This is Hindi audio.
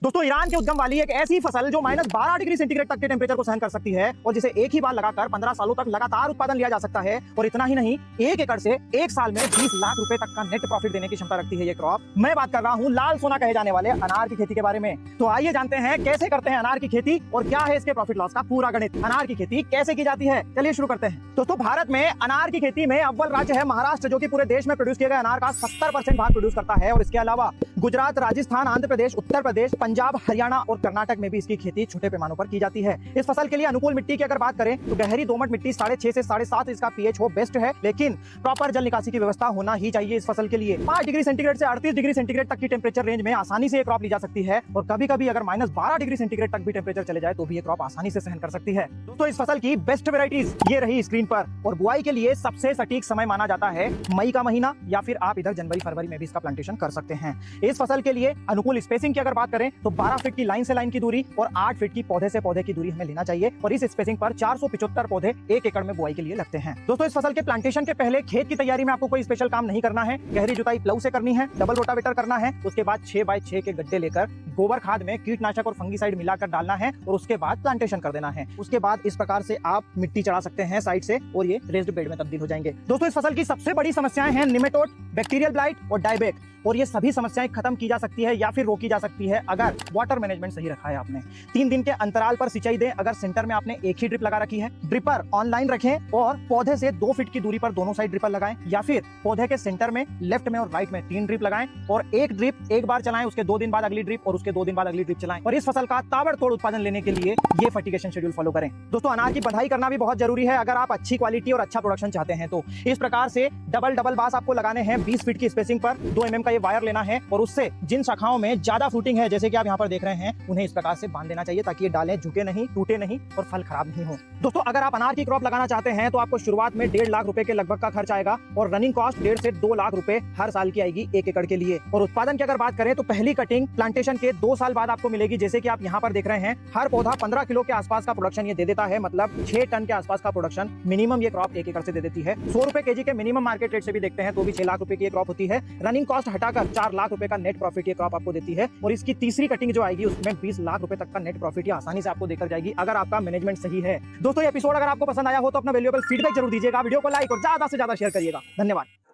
दोस्तों ईरान के उद्गम वाली एक ऐसी फसल जो -12 डिग्री सेंटीग्रेड तक के टेम्परेचर को सहन कर सकती है और जिसे एक ही बार लगाकर 15 सालों तक लगातार उत्पादन लिया जा सकता है। और इतना ही नहीं, 1 एकड़ से एक साल में 20 लाख रुपए तक का नेट प्रॉफिट देने की क्षमता रखती है ये क्रॉप। मैं बात कर रहा हूँ लाल सोना कहे जाने वाले अनार की खेती के बारे में। तो आइए जानते हैं कैसे करते हैं अनार की खेती और क्या है इसके प्रॉफिट लॉस का पूरा गणित। अनार की खेती कैसे की जाती है, चलिए शुरू करते हैं। दोस्तों भारत में अनार की खेती में अव्वल राज्य है महाराष्ट्र, जो कि पूरे देश में प्रोड्यूस किए गए अनार का 70% भाग प्रोड्यूस करता है। और इसके अलावा गुजरात, राजस्थान, आंध्र प्रदेश, उत्तर प्रदेश, पंजाब, हरियाणा और कर्नाटक में भी इसकी खेती छोटे पैमानों पर की जाती है। इस फसल के लिए अनुकूल मिट्टी की अगर बात करें तो गहरी दोमट मिट्टी 6.5 से 7.5 इसका पीएच हो बेस्ट है, लेकिन प्रॉपर जल निकासी की व्यवस्था होना ही चाहिए इस फसल के लिए। 5 डिग्री सेंटीग्रेड से 38 डिग्री सेंटीग्रेड तक की टेम्परेचर रेंज में आसानी से ये क्रॉप ली जा सकती है और कभी कभी अगर -12 डिग्री सेंटीग्रेड तक भी टेम्परेचर चले जाए तो भी ये क्रॉप आसानी से सहन कर सकती है। दोस्तों इस फसल की बेस्ट वेराइटीज ये रही स्क्रीन पर और बुआई के लिए सबसे सटीक समय माना जाता है मई का महीना, या फिर आप इधर जनवरी फरवरी में भी इसका प्लांटेशन कर सकते हैं। इस फसल के लिए अनुकूल स्पेसिंग की अगर बात करें तो 12 फीट की लाइन से लाइन की दूरी और 8 फीट की पौधे से पौधे की दूरी हमें लेना चाहिए और इस स्पेसिंग पर 475 पौधे 1 एकड़ में बुआई के लिए लगते हैं। दोस्तों इस फसल के प्लांटेशन के पहले खेत की तैयारी में आपको कोई स्पेशल काम नहीं करना है। गहरी जुताई प्लाऊ से करनी है, डबल रोटावेटर करना है, उसके बाद 6 बाय 6 के गड्ढे लेकर गोबर खाद में कीटनाशक और फंगीसाइड मिलाकर डालना है और उसके बाद प्लांटेशन कर देना है। उसके बाद इस प्रकार से आप मिट्टी चढ़ा सकते हैं साइड से और ये रेस्ड बेड में तब्दील हो जाएंगे। दोस्तों इस फसल की सबसे बड़ी समस्याएं हैं निमेटोड, बैक्टीरियल ब्लाइट और डायबैक, और ये सभी समस्याएं खत्म की जा सकती है या फिर रोकी जा सकती है अगर वाटर मैनेजमेंट सही रखा है आपने। 3 दिन के अंतराल पर सिंचाई दें अगर सेंटर में आपने एक ही ड्रिप लगा रखी है। ड्रिपर ऑनलाइन रखें और पौधे से 2 फीट की दूरी पर दोनों साइड ड्रिपर लगाएं, या फिर पौधे के सेंटर में, लेफ्ट में और राइट में 3 ड्रिप लगाएं और एक ड्रिप एक बार चलाएं, उसके 2 दिन बाद अगली ड्रिप और उसके 2 दिन बाद अगली ड्रिप चलाएं। और इस फसल का ताबड़तोड़ उत्पादन लेने के लिए ये फर्टिगेशन शेड्यूल फॉलो करें। दोस्तों अनार की बधाई करना भी बहुत जरूरी है अगर आप अच्छी क्वालिटी और अच्छा प्रोडक्शन चाहते हैं तो। इस प्रकार से डबल बास आपको लगाने हैं 20 फीट की स्पेसिंग पर। 2 mm का ये वायर लेना है और उससे जिन शाखाओं में ज्यादा फ्रूटिंग है, जैसे कि आप यहाँ पर देख रहे हैं, उन्हें इस प्रकार से बांध देना चाहिए ताकि ये डालें झुके नहीं, टूटे नहीं और फल खराब नहीं हो। दोस्तों अगर आप अनार की क्रॉप लगाना चाहते हैं तो आपको शुरुआत में 1.5 लाख रुपए के लगभग का खर्च आएगा और रनिंग कॉस्ट 1.5 से 2 लाख रुपए हर साल की आएगी 1 एकड़ के लिए। और उत्पादन की अगर बात करें तो पहली कटिंग प्लांटेशन के 2 साल बाद आपको मिलेगी। जैसे कि आप यहाँ पर देख रहे हैं, हर पौधा 15 किलो के आसपास का प्रोडक्शन ये दे देता है, मतलब 6 टन के आसपास का प्रोडक्शन मिनिमम ये क्रॉप 1 एकड़ से दे देती है। 100 रुपए केजी के मिनिमम मार्केट रेट से भी देखते हैं तो भी 6 लाख रुपए की क्रॉप होती है। रनिंग कॉस्ट हटाकर 4 लाख रुपए का नेट प्रॉफिट ये क्रॉप आपको देती है और इसकी तीसरी कटिंग जो आएगी उसमें 20 लाख रुपए तक का नेट प्रॉफिट ये आसानी से आपको देकर जाएगी अगर आपका मैनेजमेंट सही है। दोस्तों ये एपिसोड अगर आपको पसंद आया हो तो अपना वैल्यूएबल फीडबैक जरूर दीजिएगा, वीडियो को लाइक और ज्यादा से ज्यादा शेयर करिएगा। धन्यवाद।